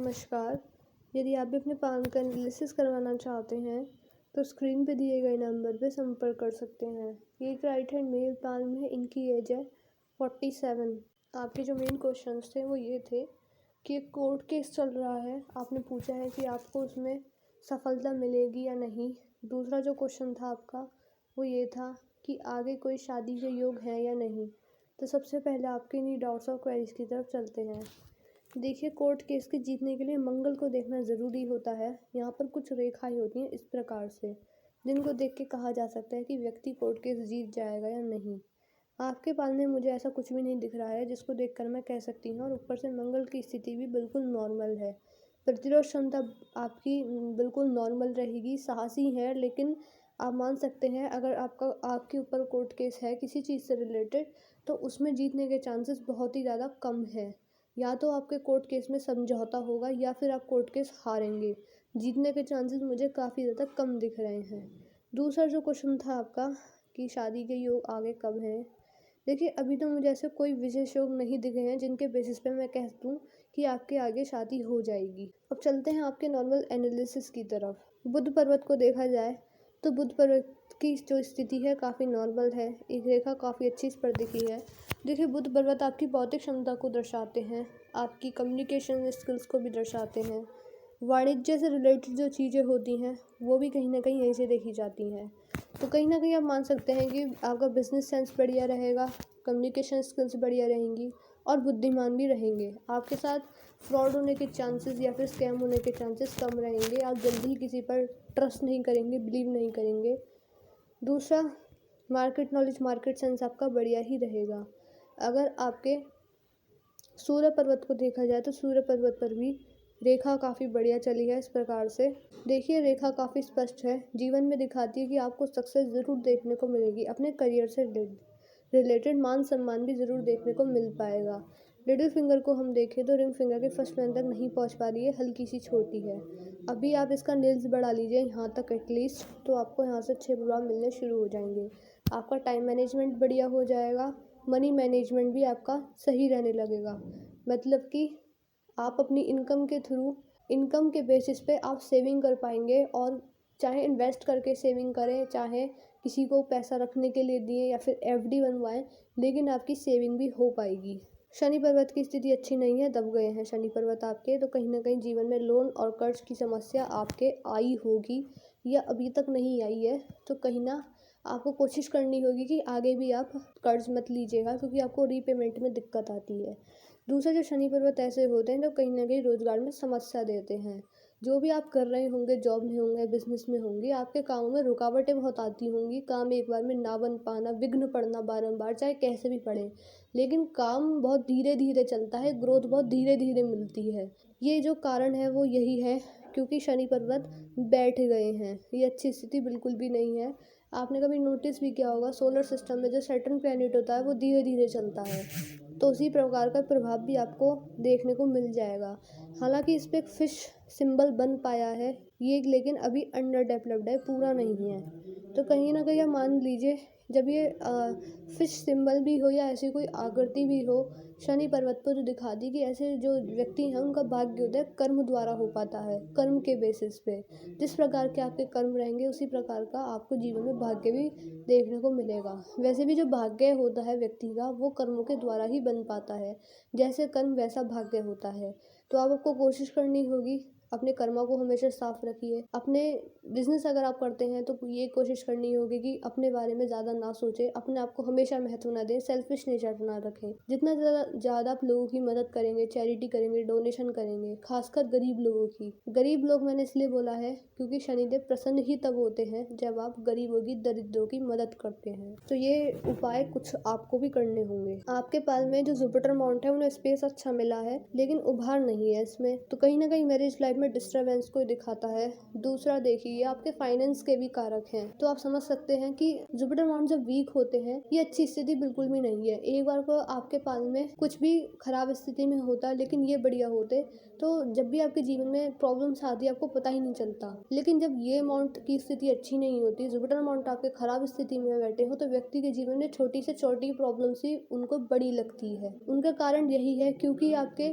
नमस्कार। यदि आप भी अपने पान का एनालिसिस करवाना चाहते हैं तो स्क्रीन पे दिए गए नंबर पे संपर्क कर सकते हैं। ये एक राइट हैंड मेल पाल्म है, इनकी एज है 47। आपके जो मेन क्वेश्चंस थे वो ये थे कि एक कोर्ट केस चल रहा है, आपने पूछा है कि आपको उसमें सफलता मिलेगी या नहीं। दूसरा जो क्वेश्चन था आपका वो ये था कि आगे कोई शादी के योग है या नहीं। तो सबसे पहले आपके इन्हीं डाउट्स और क्वेरीज की तरफ चलते हैं। देखिए, कोर्ट केस के जीतने के लिए मंगल को देखना ज़रूरी होता है। यहाँ पर कुछ रेखाएं होती हैं इस प्रकार से, जिनको देख के कहा जा सकता है कि व्यक्ति कोर्ट केस जीत जाएगा या नहीं। आपके पाल में मुझे ऐसा कुछ भी नहीं दिख रहा है जिसको देखकर मैं कह सकती हूँ, और ऊपर से मंगल की स्थिति भी बिल्कुल नॉर्मल है। प्रतिरोध क्षमता आपकी बिल्कुल नॉर्मल रहेगी, साहसी है, लेकिन आप मान सकते हैं अगर आपके ऊपर कोर्ट केस है किसी चीज़ से रिलेटेड तो उसमें जीतने के चांसेस बहुत ही ज़्यादा कम है। या तो आपके कोर्ट केस में समझौता होगा या फिर आप कोर्ट केस हारेंगे। जीतने के चांसेस मुझे काफ़ी ज़्यादा कम दिख रहे हैं। दूसरा जो क्वेश्चन था आपका कि शादी के योग आगे कब हैं। देखिए, अभी तो मुझे ऐसे कोई विशेष योग नहीं दिखे हैं जिनके बेसिस पे मैं कह दूँ कि आपके आगे शादी हो जाएगी। अब चलते हैं आपके नॉर्मल एनालिसिस की तरफ। बुध पर्वत को देखा जाए तो बुध पर्वत की जो स्थिति है काफ़ी नॉर्मल है। एक रेखा काफ़ी अच्छी इस पर दिखी है। देखिए, बुध पर्वत आपकी बौद्धिक क्षमता को दर्शाते हैं, आपकी कम्युनिकेशन स्किल्स को भी दर्शाते हैं। वाणिज्य से रिलेटेड जो चीज़ें होती हैं वो भी कहीं ना कहीं यहीं से देखी जाती हैं। तो कहीं ना कहीं आप मान सकते हैं कि आपका बिजनेस सेंस बढ़िया रहेगा, कम्युनिकेशन स्किल्स बढ़िया रहेंगी और बुद्धिमान भी रहेंगे। आपके साथ फ्रॉड होने के चांसेस या फिर स्कैम होने के चांसेस कम रहेंगे। आप जल्दी ही किसी पर ट्रस्ट नहीं करेंगे, बिलीव नहीं करेंगे। दूसरा, मार्केट नॉलेज, मार्केट सेंस आपका बढ़िया ही रहेगा। अगर आपके सूर्य पर्वत को देखा जाए तो सूर्य पर्वत पर भी रेखा काफ़ी बढ़िया चली है। इस प्रकार से देखिए, रेखा काफ़ी स्पष्ट है, जीवन में दिखाती है कि आपको सक्सेस ज़रूर देखने को मिलेगी। अपने करियर से रिलेटेड मान सम्मान भी ज़रूर देखने को मिल पाएगा। लिटिल फिंगर को हम देखें तो रिंग फिंगर के फर्स्ट मैन तक नहीं पहुंच पा रही है, हल्की सी छोटी है। अभी आप इसका नेल्स बढ़ा लीजिए यहाँ तक एटलीस्ट, तो आपको यहाँ से अच्छे प्रभाव मिलने शुरू हो जाएंगे। आपका टाइम मैनेजमेंट बढ़िया हो जाएगा, मनी मैनेजमेंट भी आपका सही रहने लगेगा। मतलब कि आप अपनी इनकम के बेसिस पे आप सेविंग कर पाएंगे, और चाहे इन्वेस्ट करके सेविंग करें, चाहे किसी को पैसा रखने के लिए दिए या फिर एफडी बनवाएं, लेकिन आपकी सेविंग भी हो पाएगी। शनि पर्वत की स्थिति अच्छी नहीं है, दब गए हैं शनि पर्वत आपके, तो कहीं ना कहीं जीवन में लोन और कर्ज की समस्या आपके आई होगी या अभी तक नहीं आई है। तो कहीं ना आपको कोशिश करनी होगी कि आगे भी आप कर्ज मत लीजिएगा, क्योंकि आपको रीपेमेंट में दिक्कत आती है। दूसरा, जो शनि पर्वत ऐसे होते हैं तो कहीं ना कहीं रोजगार में समस्या देते हैं। जो भी आप कर रहे होंगे, जॉब में होंगे, बिजनेस में होंगे, आपके कामों में रुकावटें बहुत आती होंगी। काम एक बार में ना बन पाना, विघ्न पड़ना बारंबार, चाहे कैसे भी पड़े, लेकिन काम बहुत धीरे धीरे चलता है, ग्रोथ बहुत धीरे धीरे मिलती है। ये जो कारण है वो यही है क्योंकि शनि पर्वत बैठ गए हैं। ये अच्छी स्थिति बिल्कुल भी नहीं है। आपने कभी नोटिस भी किया होगा, सोलर सिस्टम में जो सैटर्न प्लैनेट होता है वो धीरे धीरे चलता है, तो उसी प्रकार का प्रभाव भी आपको देखने को मिल जाएगा। हालांकि इस पर एक फिश सिंबल बन पाया है ये, लेकिन अभी अंडर डेवलप्ड है, पूरा नहीं है। तो कहीं ना कहीं आप मान लीजिए, जब ये फिश सिंबल भी हो या ऐसी कोई आकृति भी हो शनि पर्वत पर, जो दिखाती कि ऐसे जो व्यक्ति हैं उनका भाग्योदय कर्म द्वारा हो पाता है, कर्म के बेसिस पे। जिस प्रकार के आपके कर्म रहेंगे उसी प्रकार का आपको जीवन में भाग्य भी देखने को मिलेगा। वैसे भी जो भाग्य होता है व्यक्ति का वो कर्मों के द्वारा ही बन पाता है, जैसे कर्म वैसा भाग्य होता है। तो आपको कोशिश करनी होगी, अपने कर्मों को हमेशा साफ रखिए। अपने बिजनेस अगर आप करते हैं तो ये कोशिश करनी होगी कि अपने बारे में ज़्यादा ना सोचें, अपने आप को हमेशा महत्व ना दें, सेल्फिश नेचर ना रखें। जितना ज़्यादा आप लोगों की मदद करेंगे, चैरिटी करेंगे, डोनेशन करेंगे, खासकर गरीब लोगों की। गरीब लोग मैंने इसलिए बोला है क्योंकि शनिदेव प्रसन्न ही तब होते हैं जब आप गरीबों की, दरिद्रों की मदद करते हैं। तो ये उपाय कुछ आपको भी करने होंगे। आपके पाल में जो जुपिटर माउंट है उन्हें स्पेस अच्छा मिला है, लेकिन उभार नहीं है इसमें, तो कहीं ना कहीं मैरिज लाइफ में डिस्टर्बेंस को दिखाता है। दूसरा, देखिए ये आपके फाइनेंस के भी कारक हैं, तो आप समझ सकते हैं कि जुपिटर माउंट जब वीक होते हैं ये अच्छी स्थिति बिल्कुल भी नहीं है। एक बार को आपके पाल में कुछ भी खराब स्थिति में होता है लेकिन ये बढ़िया होते तो जब भी आपके जीवन में प्रॉब्लम्स आती है आपको पता ही नहीं चलता। लेकिन जब ये माउंट की स्थिति अच्छी नहीं होती, जुपिटर माउंट आपके खराब स्थिति में बैठे हो, तो व्यक्ति के जीवन में छोटी से छोटी प्रॉब्लम्स ही उनको बड़ी लगती है। उनका कारण यही है क्योंकि आपके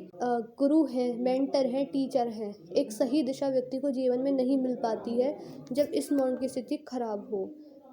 गुरु हैं, मेंटर हैं, टीचर हैं। एक सही दिशा व्यक्ति को जीवन में नहीं मिल पाती है जब इस माउंट की स्थिति खराब हो।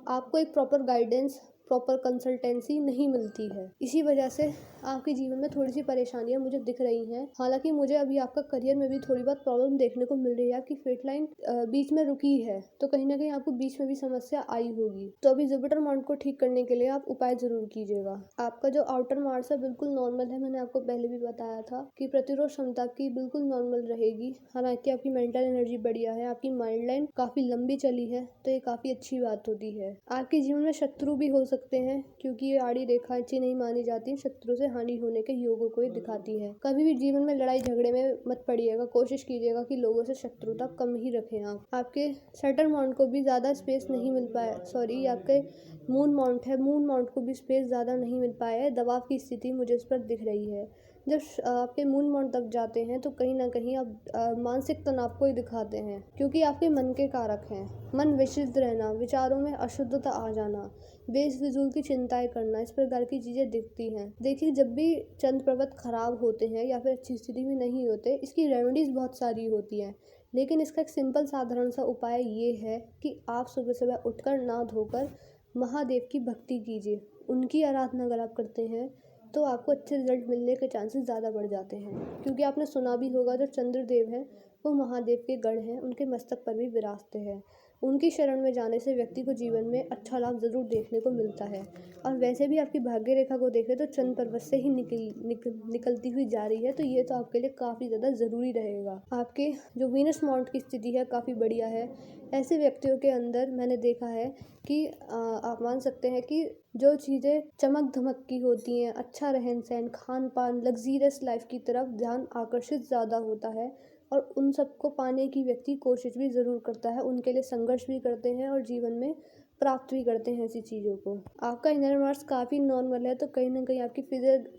आपको एक प्रॉपर गाइडेंस, प्रॉपर कंसल्टेंसी नहीं मिलती है। इसी वजह से आपके जीवन में थोड़ी सी परेशानियां मुझे दिख रही हैं। हालांकि मुझे अभी आपका करियर में भी थोड़ी बहुत प्रॉब्लम देखने को मिल रही है। आपकी फेट लाइन बीच में रुकी है, तो कहीं ना कहीं आपको बीच में भी समस्या आई होगी। तो अभी जुपिटर माउंट को ठीक करने के लिए आप उपाय जरूर कीजिएगा। आपका जो आउटर मार्स है बिल्कुल नॉर्मल है। मैंने आपको पहले भी बताया था कि प्रतिरोध क्षमता की बिल्कुल नॉर्मल रहेगी। हालांकि आपकी मेंटल एनर्जी बढ़िया है, आपकी माइंड लाइन काफी लंबी चली है, तो ये काफी अच्छी बात होती है। आपके जीवन में शत्रु भी हो सकते हैं, क्योंकि ये आड़ी रेखा अच्छी नहीं मानी जाती। शत्रु से हानि होने के योगों को ये दिखाती है। कभी भी जीवन में लड़ाई झगड़े में मत पड़िएगा। कोशिश कीजिएगा कि लोगों से शत्रुता कम ही रखें आप। आपके सैटर्न माउंट को भी ज़्यादा स्पेस नहीं मिल पाया, सॉरी आपके मून माउंट है, मून माउंट को भी स्पेस ज़्यादा नहीं मिल पाया है। दबाव की स्थिति मुझे इस पर दिख रही है। जब आपके मून माउंट तक जाते हैं तो कहीं ना कहीं आप मानसिक तनाव को ही दिखाते हैं, क्योंकि आपके मन के कारक हैं। मन विचलित रहना, विचारों में अशुद्धता आ जाना, बेफिजूल की चिंताएं करना, इस प्रकार की चीज़ें दिखती हैं। देखिए, जब भी चंद्र पर्वत खराब होते हैं या फिर अच्छी स्थिति में नहीं होते, इसकी रेमेडीज़ बहुत सारी होती हैं। लेकिन इसका एक सिंपल साधारण सा उपाय ये है कि आप सुबह सुबह उठकर नहा धोकर महादेव की भक्ति कीजिए। उनकी आराधना अगर आप करते हैं तो आपको अच्छे रिजल्ट मिलने के चांसेस ज़्यादा बढ़ जाते हैं, क्योंकि आपने सुना भी होगा जो चंद्रदेव हैं वो महादेव के गढ़ हैं, उनके मस्तक पर भी विराजते हैं। उनकी शरण में जाने से व्यक्ति को जीवन में अच्छा लाभ ज़रूर देखने को मिलता है। और वैसे भी आपकी भाग्य रेखा को देखें तो चंद्र पर्वत से ही निकलती हुई जा रही है, तो ये तो आपके लिए काफ़ी ज़्यादा ज़रूरी रहेगा। आपके जो वीनस माउंट की स्थिति है काफ़ी बढ़िया है। ऐसे व्यक्तियों के अंदर मैंने देखा है कि आप मान सकते हैं कि जो चीज़ें चमक धमक की होती हैं, अच्छा रहन सहन, खान पान, लग्जीरियस लाइफ की तरफ ध्यान आकर्षित ज़्यादा होता है, और उन सबको पाने की व्यक्ति कोशिश भी ज़रूर करता है, उनके लिए संघर्ष भी करते हैं और जीवन में प्राप्त भी करते हैं ऐसी चीज़ों को। आपका इनर मार्स काफ़ी नॉर्मल है, तो कहीं ना कहीं आपकी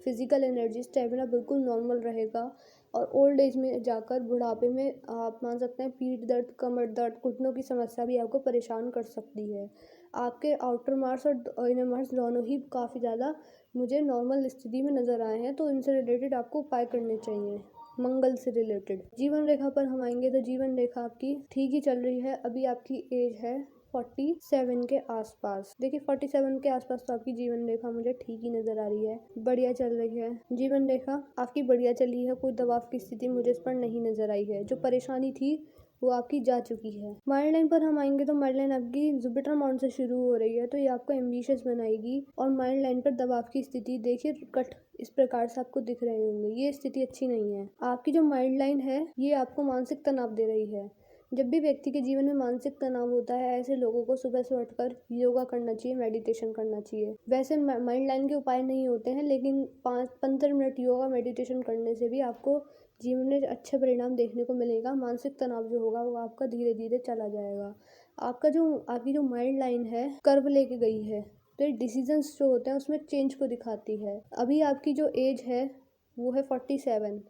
फिजिकल एनर्जी, स्टेमिना बिल्कुल नॉर्मल रहेगा। और ओल्ड एज में जाकर, बुढ़ापे में आप मान सकते हैं पीठ दर्द, कमर दर्द, घुटनों की समस्या भी आपको परेशान कर सकती है। आपके आउटर मार्स और इनर मार्स दोनों ही काफ़ी ज़्यादा मुझे नॉर्मल स्थिति में नज़र आए हैं, तो इनसे रिलेटेड आपको उपाय करने चाहिए। मंगल से रिलेटेड जीवन रेखा पर हम आएंगे तो जीवन रेखा आपकी ठीक ही चल रही है। अभी आपकी एज है 47 के आसपास। देखिए 47 के आसपास तो आपकी जीवन रेखा मुझे ठीक ही नज़र आ रही है, बढ़िया चल रही है। जीवन रेखा आपकी बढ़िया चली है, कोई दबाव की स्थिति मुझे इस पर नहीं नज़र आई है। जो परेशानी थी वो आपकी जा चुकी है। माइंड लाइन पर हम आएंगे तो माइंड लाइन आपकी जुपिटर माउंट से शुरू हो रही है, तो ये आपको एम्बिशियस बनाएगी। और माइंड लाइन पर दबाव की स्थिति देखिए कट इस प्रकार से आपको दिख रहे होंगे, ये स्थिति अच्छी नहीं है। आपकी जो माइंड लाइन है ये आपको मानसिक तनाव दे रही है। जब भी व्यक्ति के जीवन में मानसिक तनाव होता है, ऐसे लोगों को सुबह से उठकर योगा करना चाहिए, मेडिटेशन करना चाहिए। वैसे माइंड लाइन के उपाय नहीं होते हैं, लेकिन 5-15 मिनट योगा मेडिटेशन करने से भी आपको जीवन में अच्छे परिणाम देखने को मिलेगा। मानसिक तनाव जो होगा वो आपका धीरे धीरे चला जाएगा। आपकी जो माइंड लाइन है कर्व लेके गई है, तो ये डिसीजंस जो होते हैं उसमें चेंज को दिखाती है। अभी आपकी जो एज है वो है 47।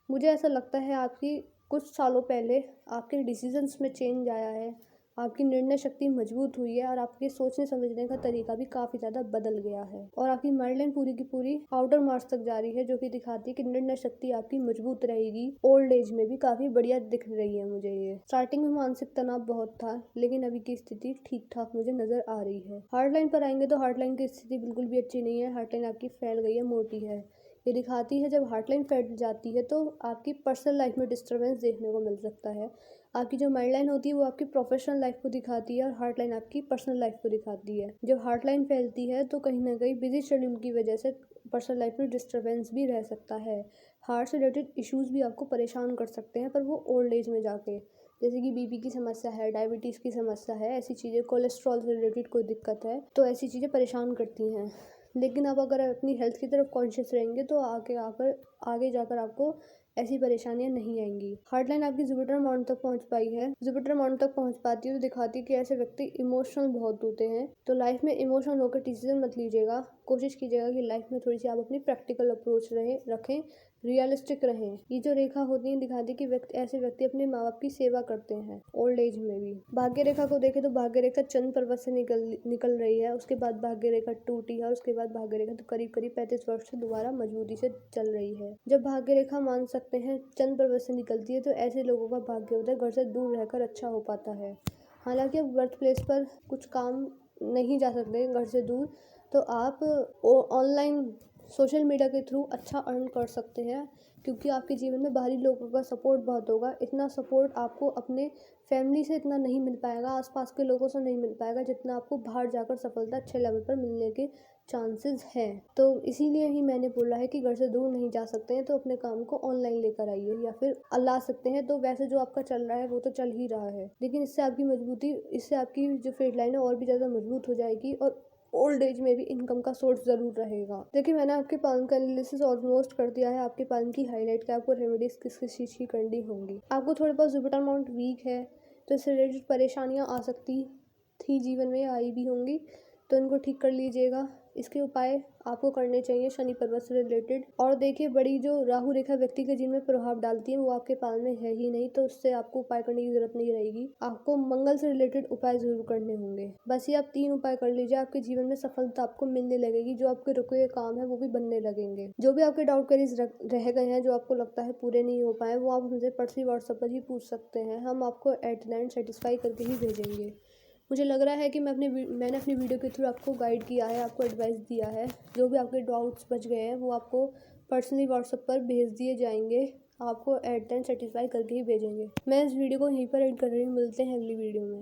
मुझे ऐसा लगता है आपकी कुछ सालों पहले आपके डिसीजंस में चेंज आया है, आपकी निर्णय शक्ति मजबूत हुई है और आपके सोचने समझने का तरीका भी काफ़ी ज़्यादा बदल गया है। और आपकी माइंड लाइन पूरी की पूरी आउटर मार्स तक जा रही है, जो कि दिखाती है कि निर्णय शक्ति आपकी मजबूत रहेगी। ओल्ड एज में भी काफ़ी बढ़िया दिख रही है मुझे ये। स्टार्टिंग में मानसिक तनाव बहुत था, लेकिन अभी की स्थिति ठीक ठाक मुझे नज़र आ रही है। हार्ट लाइन पर आएंगे तो हार्ट लाइन की स्थिति बिल्कुल भी अच्छी नहीं है। हार्ट लाइन आपकी फैल गई है, मोटी है। ये दिखाती है जब हार्ट लाइन फैल जाती है तो आपकी पर्सनल लाइफ में डिस्टर्बेंस देखने को मिल सकता है। आपकी जो माइंड लाइन होती है वो आपकी प्रोफेशनल लाइफ को दिखाती है और हार्ट लाइन आपकी पर्सनल लाइफ को दिखाती है। जब हार्ट लाइन फैलती है तो कहीं ना कहीं बिजी शेड्यूल की वजह से पर्सनल लाइफ में डिस्टर्बेंस भी रह सकता है। हार्ट से रिलेटेड इश्यूज़ भी आपको परेशान कर सकते हैं, पर वो ओल्ड एज में जाके, जैसे कि बीपी की समस्या है, डायबिटीज़ की समस्या है, ऐसी चीज़ें, कोलेस्ट्रॉल से रिलेटेड कोई दिक्कत है, तो ऐसी चीज़ें परेशान करती हैं। लेकिन आप अगर अपनी हेल्थ की तरफ कॉन्शियस रहेंगे तो आगे जाकर आपको ऐसी परेशानियां नहीं आएंगी। हार्ट लाइन आपकी जुपिटर माउंट तक पहुंच पाई है। जुपिटर माउंट तक पहुंच पाती है तो दिखाती है कि ऐसे व्यक्ति इमोशनल बहुत होते हैं, तो लाइफ में इमोशनल होकर डिसीजन मत लीजिएगा। कोशिश कीजिएगा कि लाइफ में थोड़ी सी आप अपनी प्रैक्टिकल अप्रोच रखें, रियलिस्टिक रहें। ये जो रेखा होती है दिखाती है कि ऐसे व्यक्ति अपने माँ बाप की सेवा करते हैं ओल्ड एज में भी। भाग्य रेखा को देखें तो भाग्य रेखा चंद्र पर्वत से निकल रही है, उसके बाद भाग्य रेखा टूटी है, उसके बाद भाग्य रेखा तो करीब 35 वर्ष से दोबारा मजबूती से चल रही है। जब भाग्य रेखा मान सकते हैं चंद्र पर्वत से निकलती है तो ऐसे लोगों का भाग्य होता है घर से दूर रहकर अच्छा हो पाता है। हालांकि अब बर्थ प्लेस पर कुछ काम नहीं जा सकते घर से दूर, तो आप ऑनलाइन सोशल मीडिया के थ्रू अच्छा अर्न कर सकते हैं, क्योंकि आपके जीवन में बाहरी लोगों का सपोर्ट बहुत होगा। इतना सपोर्ट आपको अपने फैमिली से इतना नहीं मिल पाएगा, आसपास के लोगों से नहीं मिल पाएगा जितना आपको बाहर जाकर सफलता अच्छे लेवल पर मिलने के चांसेस हैं। तो इसीलिए ही मैंने बोला है कि घर से दूर नहीं जा सकते हैं तो अपने काम को ऑनलाइन लेकर आइए, या फिर ला सकते हैं तो वैसे जो आपका चल रहा है वो तो चल ही रहा है, लेकिन इससे आपकी जो फेड लाइन है और भी ज़्यादा मजबूत हो जाएगी और ओल्ड एज में भी इनकम का सोर्स ज़रूर रहेगा। देखिए मैंने आपके पालन का एनालिसिस ऑलमोस्ट कर दिया है। आपके पालन की हाईलाइट क्या, आपको रेमेडीज किस किस चीज़ की करनी होंगी। आपको थोड़े बहुत जुपिटर माउंट वीक है तो इससे रिलेटेड परेशानियाँ आ सकती थी, जीवन में आई भी होंगी, तो इनको ठीक कर लीजिएगा। इसके उपाय आपको करने चाहिए शनि पर्वत से रिलेटेड। और देखिए बड़ी जो राहु रेखा व्यक्ति के जीवन में प्रभाव डालती है वो आपके पालन में है ही नहीं, तो उससे आपको उपाय करने की जरूरत नहीं रहेगी। आपको मंगल से रिलेटेड उपाय जरूर करने होंगे। बस ये आप 3 उपाय कर लीजिए, आपके जीवन में सफलता आपको मिलने लगेगी। जो आपके रुके हुए काम है वो भी बनने लगेंगे। जो भी आपके डाउट क्वेरीज रह गए हैं, जो आपको लगता है पूरे नहीं हो पाए, वो आप हमसे पर्सनली व्हाट्सएप पर ही पूछ सकते हैं। हम आपको एट द एंड सेटिस्फाई करके ही भेजेंगे। मुझे लग रहा है कि मैंने अपनी वीडियो के थ्रू आपको गाइड किया है, आपको एडवाइस दिया है। जो भी आपके डाउट्स बच गए हैं वो आपको पर्सनली व्हाट्सएप पर भेज दिए जाएंगे। आपको एट द एंड सेटिस्फाई करके ही भेजेंगे। मैं इस वीडियो को यहीं पर एंड कर रही हूँ। मिलते हैं अगली वीडियो में।